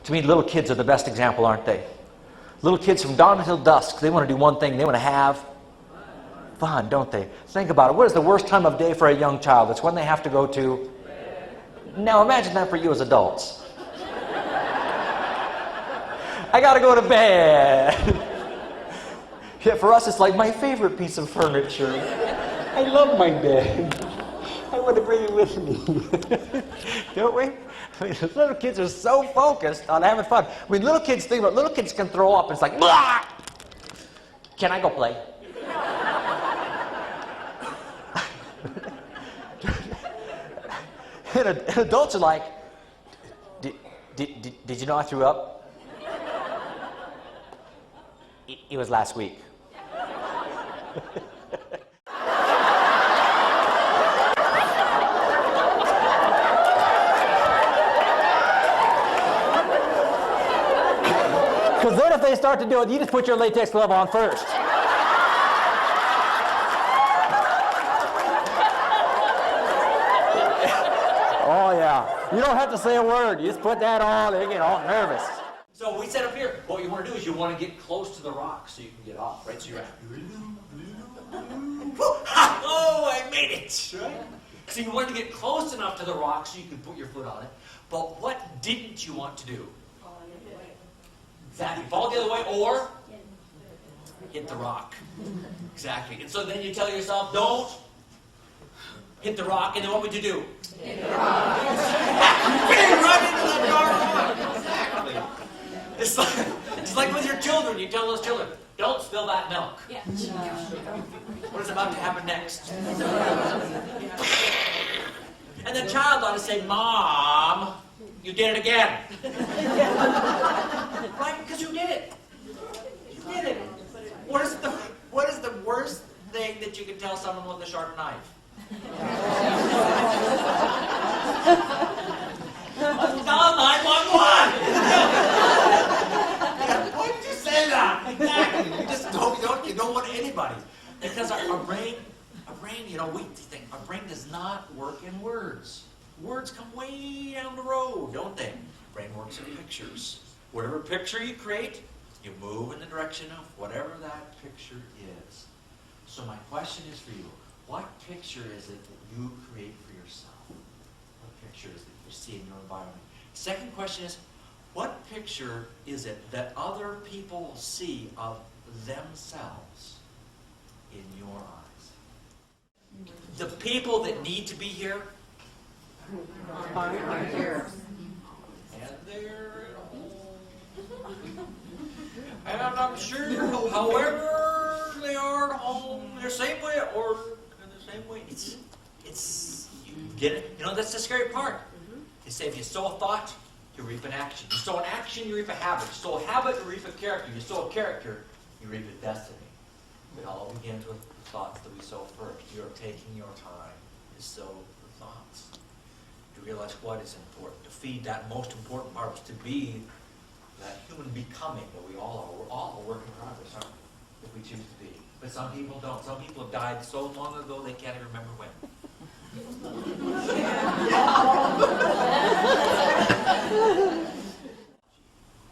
To me, little kids are the best example, aren't they? Little kids from dawn until dusk, they want to do one thing. They want to have fun, don't they? Think about it. What is the worst time of day for a young child? It's when they have to go to... Now imagine that for you as adults. I got to go to bed. Yet for us, it's like my favorite piece of furniture. I love my bed. I want to bring it with me. Don't we? I mean, little kids are so focused on having fun. I mean, little kids think about, little kids can throw up. It's like, blah! Can I go play? And adults are like, did you know I threw up? It was last week. Because then if they start to do it, you just put your latex glove on first. Oh yeah. You don't have to say a word. You just put that on, they get all nervous. So we set up here, what you want to do is you want to get close to the rock so you can get off, right? So you're like, oh, I made it, right? So you want to get close enough to the rock so you can put your foot on it. But what didn't you want to do? Exactly. Fall the other way or hit the rock. Exactly. And so then you tell yourself, don't hit the rock, and then what would you do? Hit the rock. Run into the rock. Exactly. It's like with your children. You tell those children, don't spill that milk. Yeah. What is about to happen next? And the child ought to say, Mom, you did it again. Right? Because you did it. You did it. What is the worst thing that you can tell someone with a sharp knife? Dial 911. Why did you say that? Exactly. You just don't want anybody. Because our brain, we think our brain does not work in words. Words come way down the road, don't they? Brain works in pictures. Whatever picture you create, you move in the direction of whatever that picture is. So my question is for you, what picture is it that you create for yourself? What picture is it you see in your environment? Second question is, what picture is it that other people see of themselves in your eyes? The people that need to be here are here. And they're at home. And I'm sure, however they are at home, the same way or in the same way. It's you get it. You know, that's the scary part. They say if you sow a thought, you reap an action. You sow an action, you reap a habit. You sow a habit, you reap a character. You sow a character, you reap a destiny. It all begins with the thoughts that we sow first. You're taking your time to sow the thoughts. To realize what is important. To feed that most important part was to be that human becoming that we all are. We're all a work in progress, aren't we? If we choose to be. But some people don't. Some people have died so long ago they can't even remember when.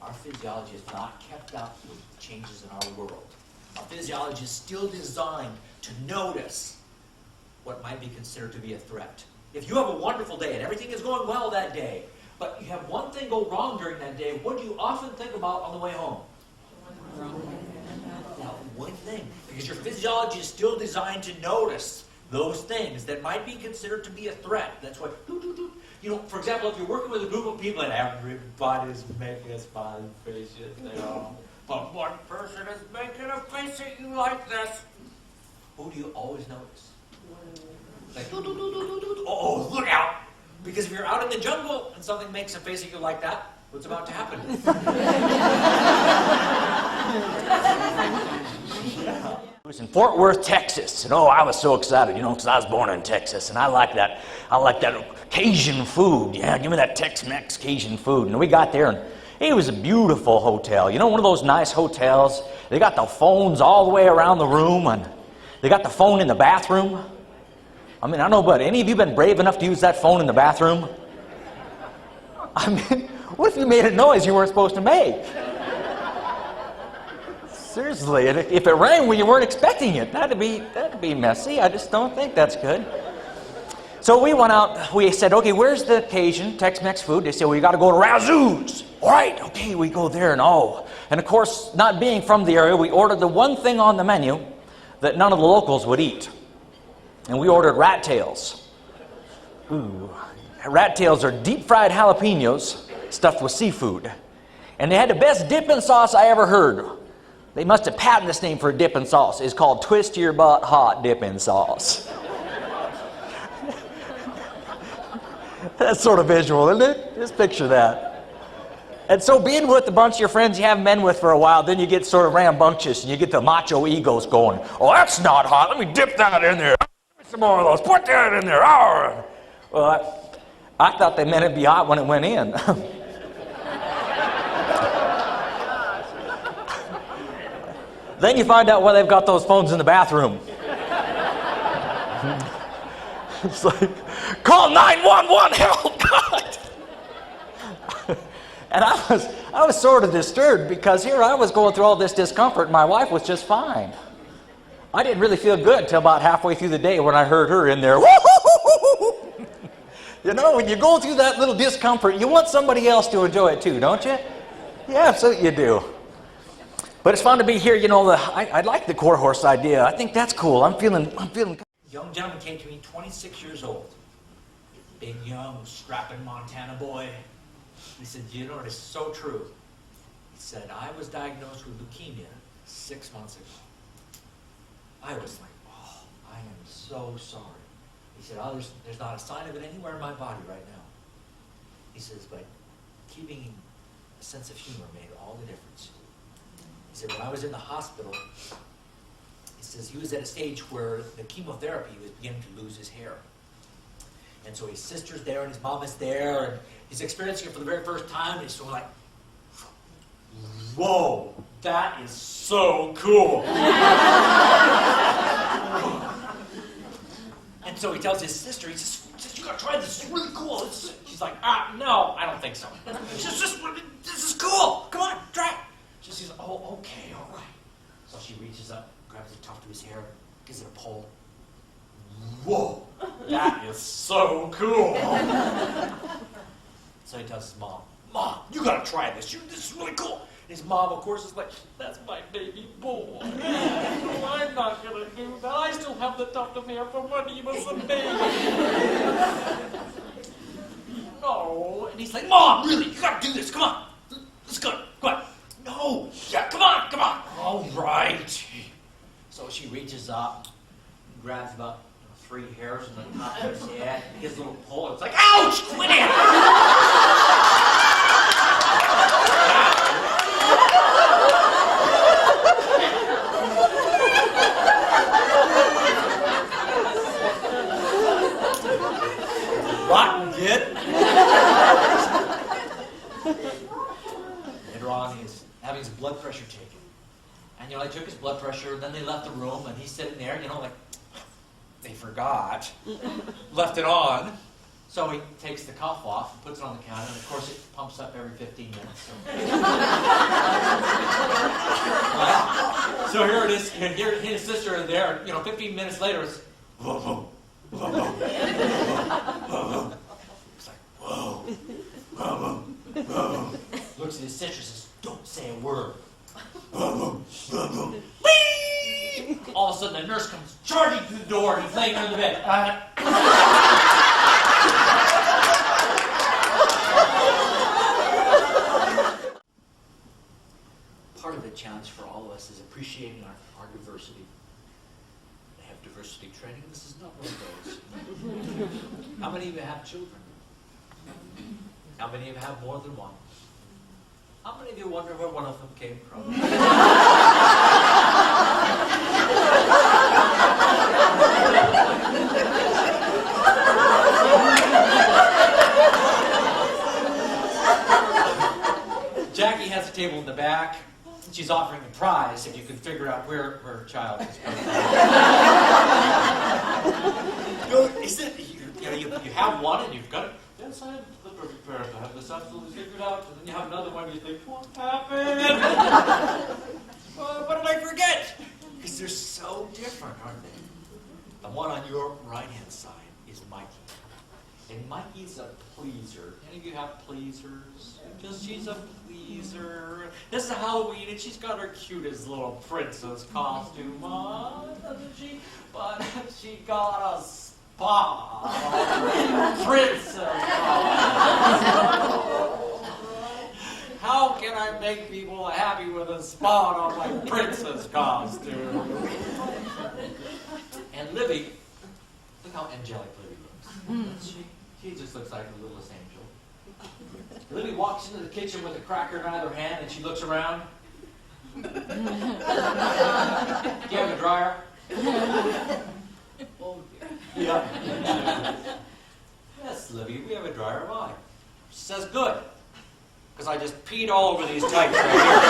Our physiology is not kept up with changes in our world. Our physiology is still designed to notice what might be considered to be a threat. If you have a wonderful day and everything is going well that day, but you have one thing go wrong during that day, what do you often think about on the way home? That one thing. Because your physiology is still designed to notice those things that might be considered to be a threat. That's why, you know, for example, if you're working with a group of people and everybody's making a smiley face, but one person is making a face at you like this, who do you always notice? Like, oh, look out! Because if you're out in the jungle and something makes a face at you like that, what's about to happen? I was in Fort Worth, Texas, and I was so excited, because I was born in Texas, and I like that Cajun food. Yeah, give me that Tex-Mex Cajun food. And we got there, and it was a beautiful hotel. One of those nice hotels. They got the phones all the way around the room, and they got the phone in the bathroom. I don't know, but any of you been brave enough to use that phone in the bathroom? What if you made a noise you weren't supposed to make? Seriously, and if it rang when you weren't expecting it, that'd be messy. I just don't think that's good. So we went out, we said, okay, where's the Cajun Tex-Mex food? They said, well, you got to go to Razoo's. All right, okay, we go there and and of course, not being from the area, we ordered the one thing on the menu that none of the locals would eat. And we ordered rat tails. Ooh. Rat tails are deep-fried jalapenos stuffed with seafood. And they had the best dipping sauce I ever heard. They must have patented this name for a dipping sauce. It's called Twist Your Butt Hot Dipping Sauce. That's sort of visual, isn't it? Just picture that. And so being with a bunch of your friends you haven't been with for a while, then you get sort of rambunctious and you get the macho egos going. Oh, that's not hot. Let me dip that in there. Give me some more of those. Put that in there. Arr. Well, I thought they meant it'd be hot when it went in. Then you find out why they've got those phones in the bathroom. It's like, call 911, help, God! And I was sort of disturbed because here I was going through all this discomfort and my wife was just fine. I didn't really feel good until about halfway through the day when I heard her in there. You know, when you go through that little discomfort, you want somebody else to enjoy it too, don't you? Yeah, absolutely you do. But it's fun to be here. You know, I like the core horse idea. I think that's cool. I'm feeling. A young gentleman came to me, 26 years old. Big, young, strapping Montana boy. He said, you know, it is so true. He said, I was diagnosed with leukemia 6 months ago. I was like, oh, I am so sorry. He said, oh, there's not a sign of it anywhere in my body right now. He says, but keeping a sense of humor made all the difference. He said, when I was in the hospital, he says he was at a stage where the chemotherapy was beginning to lose his hair. And so his sister's there and his mom is there, and he's experiencing it for the very first time, and he's sort of like, whoa, that is so cool. And so he tells his sister, he says, you gotta try this, it's really cool. She's like, no, I don't think so. This is cool, come on, try it. She says, oh, okay, all right. So she reaches up, grabs the tuft of his hair, gives it a pull. Whoa, that is so cool. So he tells his mom, Mom, you gotta try this. This is really cool. And his mom, of course, is like, that's my baby boy. No, I'm not gonna do that. I still have the tuft of hair from when he was a baby. No. And he's like, Mom, really, you gotta do this. Come on. Let's go. Come on. No. Yeah, come on. All right. So she reaches up, grabs about 3 hairs on the top of his head, gives a little pull. It's like, ouch! Quit it! Rotten kid. Later on, he's having his blood pressure taken. And, you know, they took his blood pressure, and then they left the room, and he's sitting there, you know, like, they forgot, left it on. So he takes the cuff off and puts it on the counter, and of course it pumps up every 15 minutes. So, right? So here it is, and here he and his sister are there, you know, 15 minutes later, it's whoa, whoa, whoa, whoa, whoa, whoa. It's like, whoa, whoa, whoa, whoa. Looks at his sister and says, don't say a word. Whoa, whoa, whoa, whoa. All of a sudden, the nurse comes charging through the door, and he's laying under the bed. Part of the challenge for all of us is appreciating our diversity. They have diversity training. This is not one of those. How many of you have children? How many of you have more than one? How many of you wonder where one of them came from? Jackie has a table in the back. She's offering a prize if you can figure out where her child is coming from. You have one and you've got it. Yes, I have the perfect parent. I have this absolutely figured out. And then you have another one, you think, what happened? What did I forget? Because they're so different, aren't they? The one on your right-hand side is Mikey. And Mikey's a pleaser. Any of you have pleasers? Because she's a pleaser. This is Halloween, and she's got her cutest little princess costume on, doesn't she? But she got a spot on her princess costume. How can I make people happy with a spot on my princess costume? And Libby, look how angelic Libby looks. She just looks like the littlest angel. Libby walks into the kitchen with a cracker in either hand, and she looks around. Do you have a dryer? Oh, yeah. Yes, Libby, we have a dryer. Why? She says, good. Because I just peed all over these tights right here.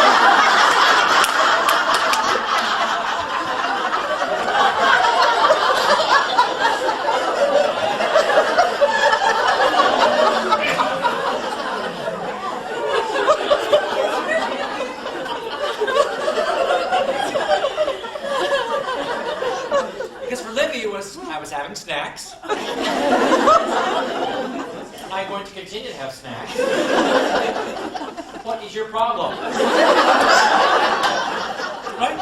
Because for Libby, I was having snacks. I'm going to continue to have snacks. What is your problem? Right?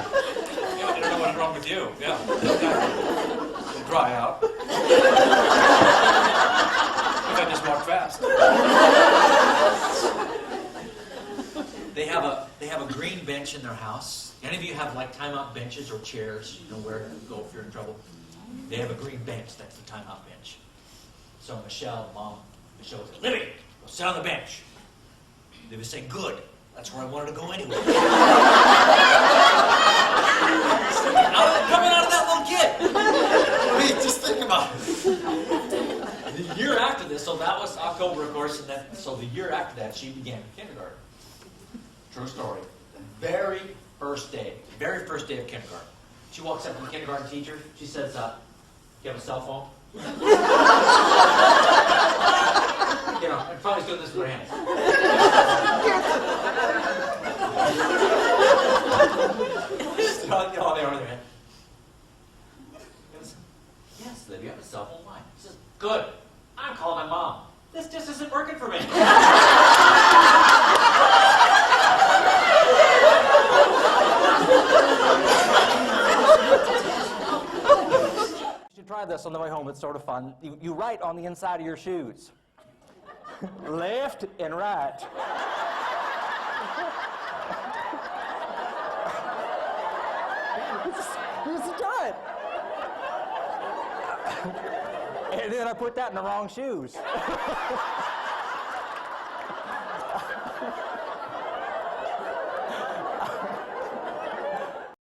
Yeah, I don't know what's wrong with you. Yeah. It'll dry out. I just walked fast. They have a green bench in their house. Any of you have like timeout benches or chairs? You know where to go if you're in trouble? They have a green bench. That's the timeout bench. So Michelle said, Libby, go sit on the bench. They would say, good. That's where I wanted to go anyway. Coming out of that little kid. I mean, just think about it. The year after this, so that was October, of course, and then, so the year after that, she began kindergarten. True story. The very first day of kindergarten. She walks up to the kindergarten teacher. She says, do you have a cell phone? You know, I'm probably doing this with her hands. Oh, they are there. Yes, Libby, you have a cell phone line. She says, good. I'm calling my mom. This just isn't working for me. You should try this on the way home. It's sort of fun. You write on the inside of your shoes. Left and right. Just try it. And then I put that in the wrong shoes.